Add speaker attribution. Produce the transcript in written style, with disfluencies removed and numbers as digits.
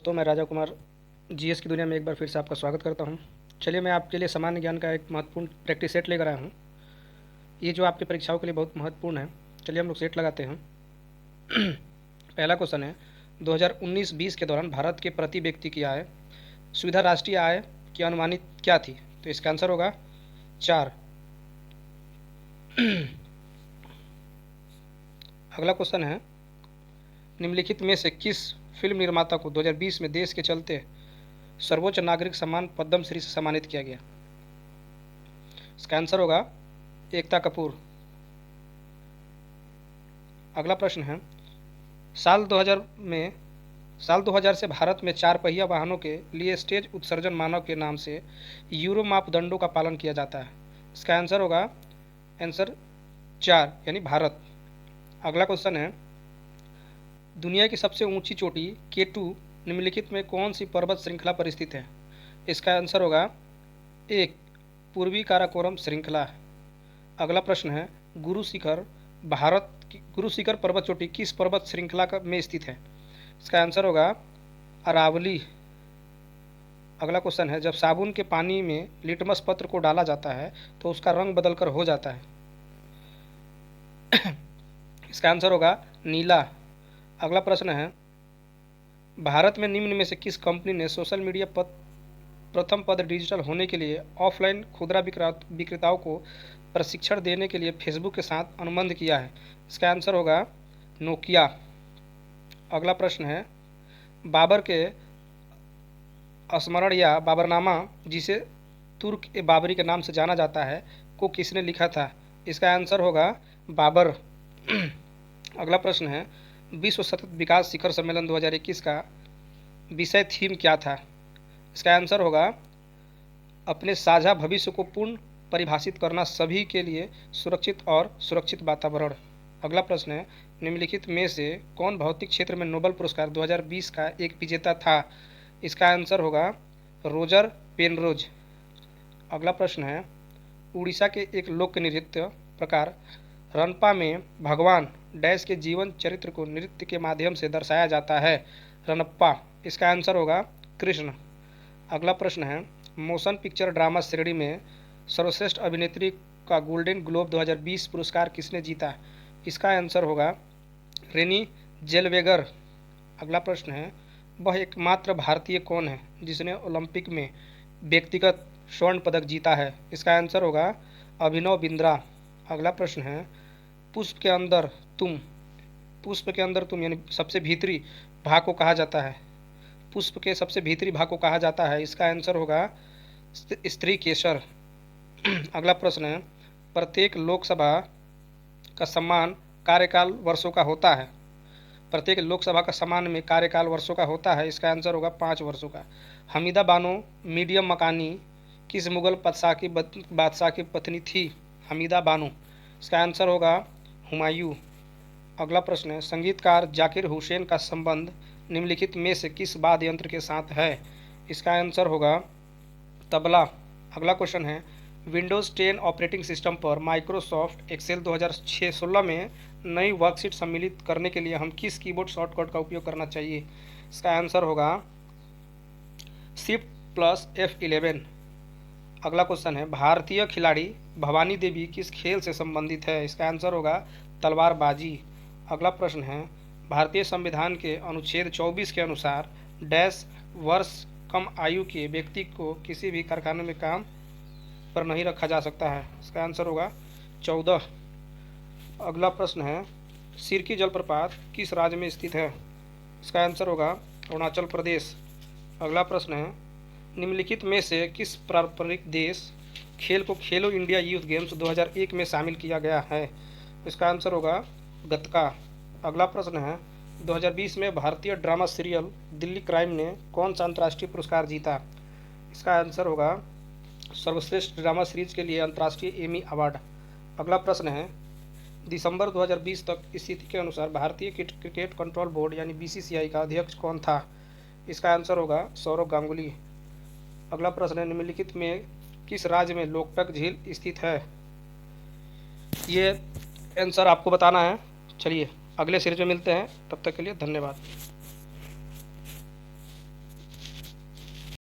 Speaker 1: दोस्तों, मैं राजा कुमार जीएस की दुनिया में एक बार फिर से आपका स्वागत करता हूं। चलिए, मैं आपके लिए सामान्य ज्ञान का एक महत्वपूर्ण प्रैक्टिस सेट लेकर आया हूं। ये जो आपकी परीक्षाओं के लिए बहुत महत्वपूर्ण है। चलिए हम लोग सेट लगाते हैं। पहला क्वेश्चन है, 2019-20 के दौरान भारत के प्रति व्यक्ति की आय, सुविधा राष्ट्रीय आय की अनुमानित क्या थी? तो इसका आंसर होगा 4। अगला क्वेश्चन है, निम्नलिखित में से किस फिल्म निर्माता को 2020 में देश के चलते सर्वोच्च नागरिक सम्मान पद्म श्री से सम्मानित किया गया? इसका आंसर होगा एकता कपूर। अगला प्रश्न है, साल 2000 से भारत में 4 पहिया वाहनों के लिए स्टेज उत्सर्जन मानक के नाम से यूरो मापदंडों का पालन किया जाता है। इसका आंसर होगा 4 यानी भारत। अगला क्वेश्चन है, दुनिया की सबसे ऊंची चोटी K2 निम्नलिखित में कौन सी पर्वत श्रृंखला पर स्थित है? इसका आंसर होगा 1 पूर्वी काराकोरम श्रृंखला। अगला प्रश्न है, गुरु शिखर पर्वत चोटी किस पर्वत श्रृंखला में स्थित है? इसका आंसर होगा अरावली। अगला क्वेश्चन है, जब साबुन के पानी में लिटमस पत्र को डाला जाता है तो उसका रंग बदलकर हो जाता है। इसका आंसर होगा नीला। अगला प्रश्न है, भारत में निम्न में से किस कंपनी ने सोशल मीडिया प्रथम पद डिजिटल होने के लिए ऑफलाइन खुदरा विक्रेताओं को प्रशिक्षण देने के लिए फेसबुक के साथ अनुबंध किया है? इसका आंसर होगा नोकिया। अगला प्रश्न है, बाबर के स्मरण या बाबरनामा, जिसे तुर्क ए बाबरी के नाम से जाना जाता है, को किसने लिखा था? इसका आंसर होगा बाबर। अगला प्रश्न है, विश्व सतत विकास शिखर सम्मेलन 2021 का विषय थीम क्या था? इसका आंसर होगा अपने साझा भविष्य को पूर्ण परिभाषित करना, सभी के लिए सुरक्षित और सुरक्षित वातावरण। अगला प्रश्न है, निम्नलिखित में से कौन भौतिक क्षेत्र में नोबेल पुरस्कार 2020 का एक विजेता था? इसका आंसर होगा रोजर पेनरोज। अगला प्रश्न है, उड़ीसा के एक लोक नृत्य प्रकार रनपा में भगवान डैश के जीवन चरित्र को नृत्य के माध्यम से दर्शाया जाता है। रनप्पा। इसका आंसर होगा कृष्ण। अगला प्रश्न है, मोशन पिक्चर ड्रामा श्रेणी में सर्वश्रेष्ठ अभिनेत्री का गोल्डन ग्लोब 2020 पुरस्कार किसने जीता? इसका आंसर होगा रेनी जेलवेगर। अगला प्रश्न है, वह एकमात्र भारतीय कौन है जिसने ओलंपिक में व्यक्तिगत स्वर्ण पदक जीता है? इसका आंसर होगा अभिनव बिंद्रा। अगला प्रश्न है, पुष्प के अंदर तुम यानी सबसे भीतरी भाग को कहा जाता है? पुष्प के सबसे भीतरी भाग को कहा जाता है। इसका आंसर होगा स्त्री केसर। अगला प्रश्न है, प्रत्येक लोकसभा का सम्मान कार्यकाल वर्षों का होता है? प्रत्येक लोकसभा का सम्मान में कार्यकाल वर्षों का होता है। इसका आंसर होगा 5 वर्षों का। हमीदा बानो मीडियम मकानी किस मुगल बादशाह की पत्नी थी? हमीदा बानो। इसका आंसर होगा हुमायूं। अगला प्रश्न है, संगीतकार जाकिर हुसैन का संबंध निम्नलिखित में से किस वाद्य यंत्र के साथ है? इसका आंसर होगा तबला। अगला क्वेश्चन है, विंडोज़ 10 ऑपरेटिंग सिस्टम पर माइक्रोसॉफ्ट एक्सेल 2016 में नई वर्कशीट सम्मिलित करने के लिए हम किस कीबोर्ड शॉर्टकट का उपयोग करना चाहिए? इसका आंसर होगा Shift+ F11। अगला क्वेश्चन है, भारतीय खिलाड़ी भवानी देवी किस खेल से संबंधित है? इसका आंसर होगा तलवारबाजी। अगला प्रश्न है, भारतीय संविधान के अनुच्छेद 24 के अनुसार डैश वर्ष कम आयु के व्यक्ति को किसी भी कारखाने में काम पर नहीं रखा जा सकता है? इसका आंसर होगा 14। अगला प्रश्न है, सिरकी जलप्रपात किस राज्य में स्थित है? इसका आंसर होगा अरुणाचल प्रदेश। अगला प्रश्न है, निम्नलिखित में से किस पारंपरिक देश खेल को खेलो इंडिया यूथ गेम्स 2001 में शामिल किया गया है? इसका आंसर होगा गतका। अगला प्रश्न है, 2020 में भारतीय ड्रामा सीरियल दिल्ली क्राइम ने कौन सा अंतर्राष्ट्रीय पुरस्कार जीता? इसका आंसर होगा सर्वश्रेष्ठ ड्रामा सीरीज के लिए अंतर्राष्ट्रीय एमी अवार्ड। अगला प्रश्न है, दिसंबर 2020 तक स्थिति के अनुसार भारतीय क्रिकेट कंट्रोल बोर्ड यानी BCCI का अध्यक्ष कौन था? इसका आंसर होगा सौरव गांगुली। अगला प्रश्न है, निम्नलिखित में किस राज्य में लोकटक झील स्थित है? ये आंसर आपको बताना है। चलिए अगले सीरीज में मिलते हैं, तब तक के लिए धन्यवाद।